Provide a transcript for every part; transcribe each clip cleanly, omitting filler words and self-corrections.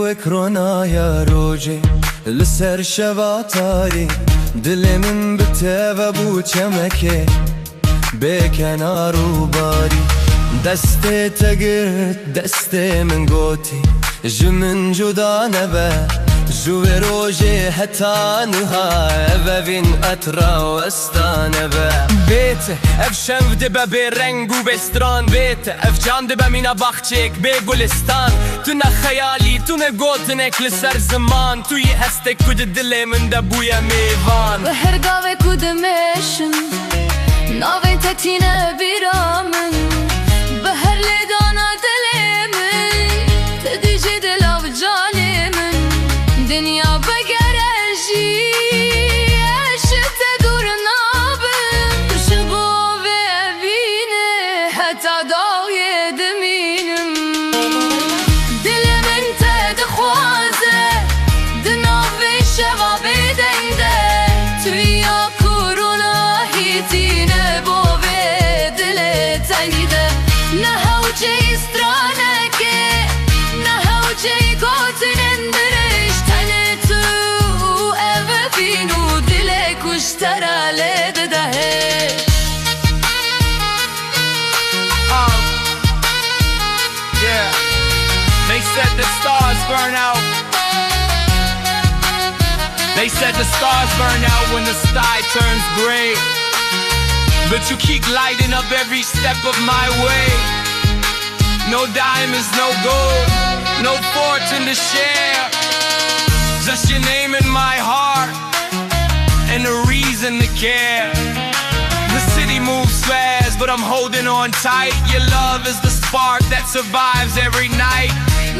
وكرونا يا روجي لسر شباتاري دل من بتابه بو چمكه بکنار و باری دسته تگرت دسته من گوتی جمن جدا نبه جو روجه حتى نهاية ببين أترا واستانه به بيته اف شنف دبه به رنگ و بستران بيته اف جان دبه مینا باخچک به گلستان تو نه خیالی تو نه گوتنک لسر زمان توی هسته کد دل من دبوی میوان به هر گاوه کد مشن ناوه تتینه بیرامن به هر لیدانا دلمن تدیجی دلاو جالمن دنیا بگرشی عشت دور نابم شبو ببینه حتی داوی دمینم دل من تد خوازه دناوی شوا بدنده توی کورونا هیتینه بو به دل تنیده نه هوچه استرانکه نه هوچه گوتننده ترى ليد دهي Yeah, they said the stars burn out. They said the stars burn out when the sky turns gray. But you keep lighting up every step of my way. No diamonds, no gold, no fortune to share. Just your name in my heart and a reason to care. The city moves fast, but I'm holding on tight. Your love is the spark that survives every night.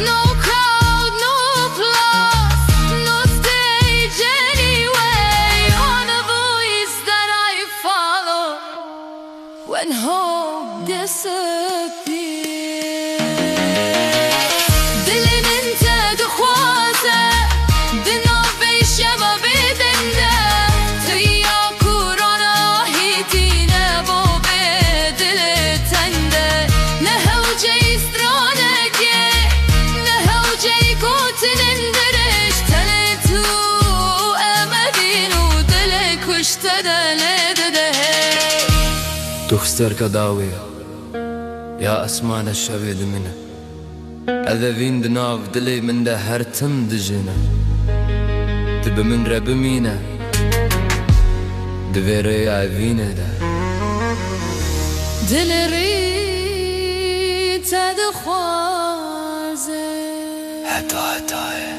No crowd, no applause, no stage anyway. On a voice that I follow when hope disappears. Dilimin tadı خوازه دناوی شبا بدنده تخسر كداوية يا أسمان الشبيد منه أذا فين دناف دلي من ده هرتم دجنا تب من رب مينا دفيري عفينه ده دل ريت دخوازه حتى